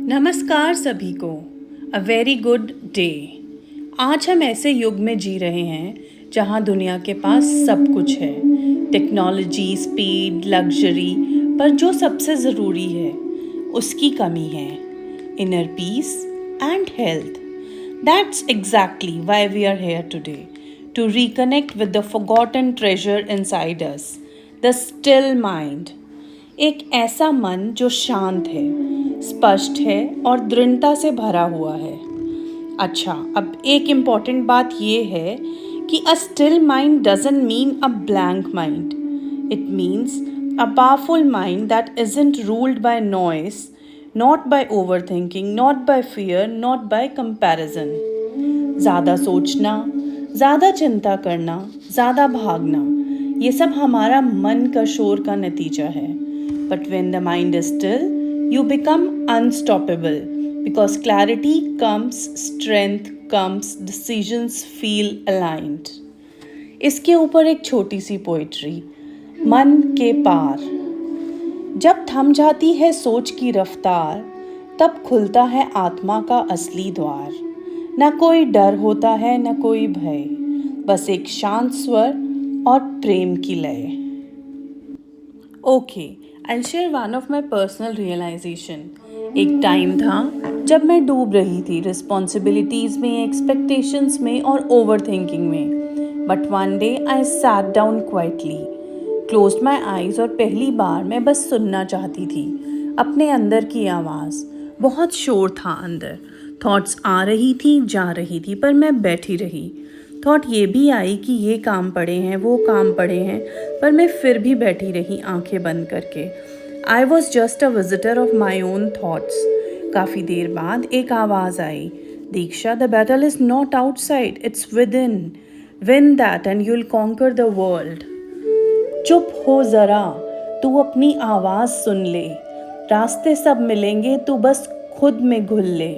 नमस्कार सभी को। A very good day. आज हम ऐसे युग में जी रहे हैं जहां दुनिया के पास सब कुछ है, टेक्नोलॉजी, स्पीड, लग्जरी, पर जो सबसे ज़रूरी है उसकी कमी है, inner peace and health. That's exactly why we are here today, to reconnect with the forgotten treasure inside us, the still mind. एक ऐसा मन जो शांत है, स्पष्ट है और दृढ़ता से भरा हुआ है। अच्छा, अब एक इम्पॉर्टेंट बात ये है कि a still mind doesn't mean a blank mind. It means a powerful mind that isn't ruled by noise, not by over thinking, not by fear, not by comparison. ज़्यादा सोचना, ज़्यादा चिंता करना, ज़्यादा भागना, ये सब हमारा मन का शोर का नतीजा है। But when the mind is still, you become unstoppable because clarity comes, strength comes, decisions feel aligned. इसके ऊपर एक छोटी सी पोइट्री, मन के पार। जब थम जाती है सोच की रफ्तार, तब खुलता है आत्मा का असली द्वार। न कोई डर होता है, न कोई भय, बस एक शांत स्वर और प्रेम की लय। Okay, I'll share one of my personal realization. एक टाइम था जब मैं डूब रही थी रिस्पॉन्सिबिलिटीज़ में, एक्सपेक्टेशंस में और ओवर थिंकिंग में। But one day I sat down quietly, closed my eyes और पहली बार मैं बस सुनना चाहती थी अपने अंदर की आवाज़। बहुत शोर था अंदर, थॉट्स आ रही थी जा रही थी, पर मैं बैठी रही। थॉट ये भी आई कि ये काम पड़े हैं, वो काम पड़े हैं, पर मैं फिर भी बैठी रही आंखें बंद करके। I was just a visitor of my own thoughts. काफ़ी देर बाद एक आवाज़ आई, Diksha, the battle is not outside, it's within. Win that and you'll conquer the world. चुप हो ज़रा, तू अपनी आवाज़ सुन ले। रास्ते सब मिलेंगे, तू बस खुद में घुल ले।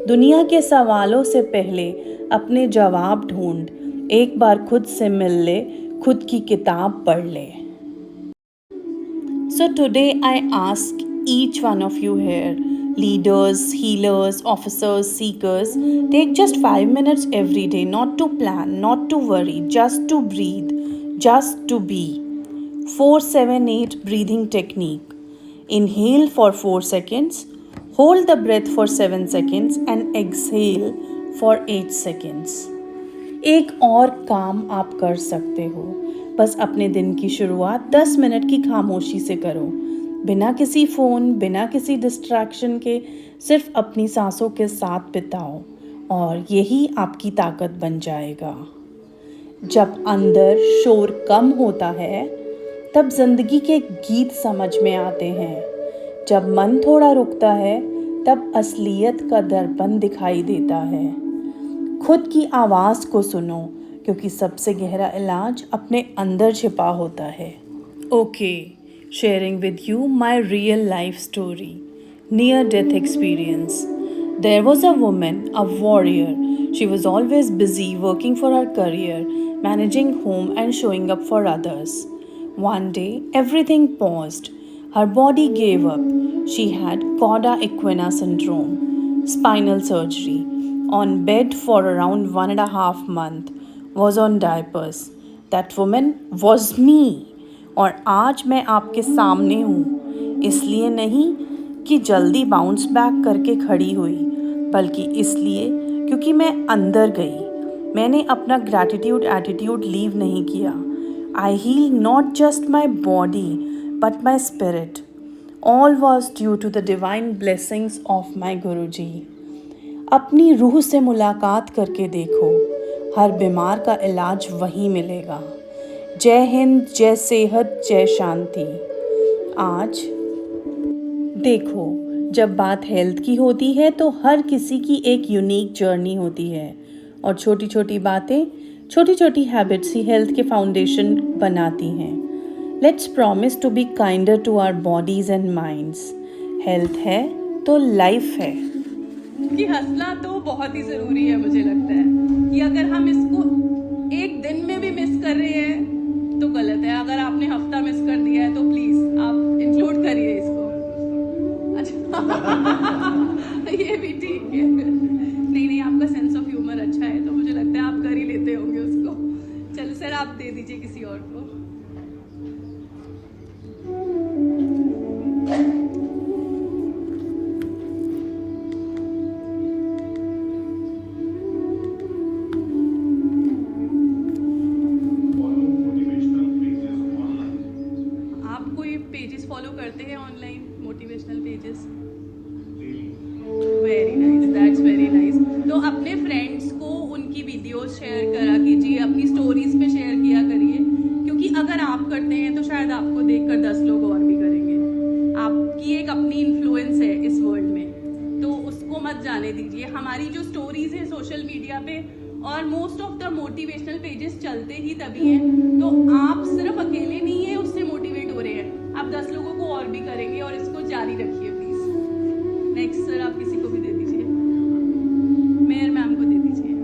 दुनिया के सवालों से पहले अपने जवाब ढूंढ, एक बार खुद से मिल ले, खुद की किताब पढ़ ले। So today I ask each one of you here, leaders, healers, officers, seekers, take just 5 minutes every day, not to plan, not to worry, just to breathe, just to be. 4-7-8 breathing technique. Inhale for 4 seconds, hold the breath for 7 seconds and exhale for 8 seconds. एक और काम आप कर सकते हो, बस अपने दिन की शुरुआत 10 मिनट की खामोशी से करो, बिना किसी फ़ोन, बिना किसी डिस्ट्रैक्शन के, सिर्फ अपनी सांसों के साथ बिताओ और यही आपकी ताकत बन जाएगा। जब अंदर शोर कम होता है, तब जिंदगी के गीत समझ में आते हैं। जब मन थोड़ा रुकता है, तब असलियत का दर्पण दिखाई देता है। खुद की आवाज़ को सुनो, क्योंकि सबसे गहरा इलाज अपने अंदर छिपा होता है। Okay, sharing with you my real life story, near death experience. There was a woman, a warrior. She was always busy working for her career, managing home and showing up for others. One day, everything paused. Her body gave up. She had cauda equina syndrome, spinal surgery, on bed for around 1.5 months, was on diapers. That woman was me. और आज मैं आपके सामने हूँ, इसलिए नहीं कि जल्दी बाउंस बैक करके खड़ी हुई, बल्कि इसलिए क्योंकि मैं अंदर गई। मैंने अपना ग्रैटिट्यूड एटीट्यूड लीव नहीं किया। I heal not just my body but my spirit. All was due to the divine blessings of my guru ji. अपनी रूह से मुलाकात करके देखो, हर बीमार का इलाज वहीं मिलेगा। जय हिंद, जय सेहत, जय शांति। आज देखो, जब बात हेल्थ की होती है तो हर किसी की एक यूनिक जर्नी होती है और छोटी छोटी बातें, छोटी छोटी हैबिट्स ही हेल्थ के फाउंडेशन बनाती हैं। Let's promise to be kinder to our bodies and minds. Health है तो लाइफ है। कि हंसना तो बहुत ही ज़रूरी है। मुझे लगता है कि अगर हम इसको एक दिन में भी मिस कर रहे हैं तो गलत है। अगर आपने हफ्ता मिस कर दिया है तो प्लीज़ आप इंक्लूड करिए इसको। अच्छा, ये भी ठीक है। नहीं नहीं, आपका सेंस ऑफ ह्यूमर अच्छा है, तो मुझे लगता है आप कर ही लेते होंगे उसको। चलो सर, आप दे दीजिए किसी और को। आप कोई पेजेस फॉलो करते हैं online, motivational pages? Very nice, that's very nice. तो अपने फ्रेंड्स को उनकी वीडियोस शेयर करा कीजिए, अपनी स्टोरीज पे शेयर किया करिए, क्योंकि अगर आप करते हैं तो शायद आपको देखकर 10 लोग और भी करेंगे। आपकी एक अपनी इन्फ्लुएंस है इस वर्ल्ड में, तो उसको मत जाने दीजिए। हमारी जो स्टोरीज है सोशल मीडिया पे और most of the motivational pages चलते ही तभी हैं, तो आप सिर्फ अकेले नहीं है उससे मोटिवेट हो रहे हैं, आप 10 लोगों को और भी करेंगे, और इसको जारी रखिए प्लीज। नेक्स्ट सर, आप किसी को भी दे दीजिए, मेयर मैम को दे दीजिए।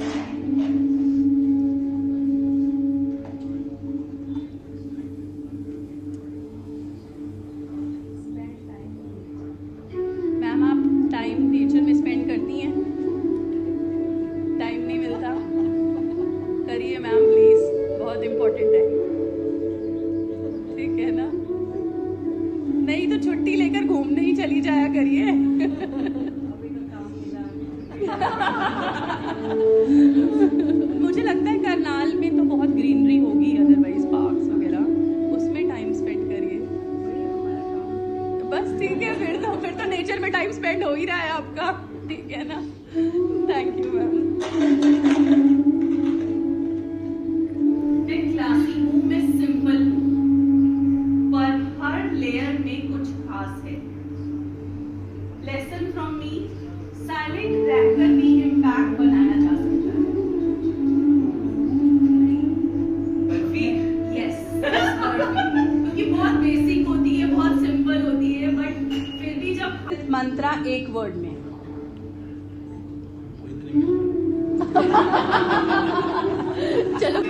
मैम, आप टाइम नेचर में स्पेंड करती हैं? टाइम नहीं मिलता, करिए मैम प्लीज, बहुत इम्पोर्टेंट है, ठीक है ना? नहीं तो छुट्टी लेकर घूमने ही चली जाया करिए। मुझे लगता है करनाल में तो बहुत ग्रीनरी होगी, अदरवाइज पार्क्स वगैरह, उसमें टाइम स्पेंड करिए। बस ठीक है, फिर तो नेचर में टाइम स्पेंड हो ही रहा है आपका, ठीक है ना? Thank you ma'am. मैं क्लासी हूँ, मैं सिंपल हूँ, पर हर लेयर में कुछ खास है। लेसन फ्रॉम मी, साइलेंट रहकर भी इम्पैक्ट बनाया जा सकता है। यस, क्योंकि बहुत बेसिक होती है, बहुत सिंपल होती है, बट फिर भी जब मंत्रा एक वर्ड में चलो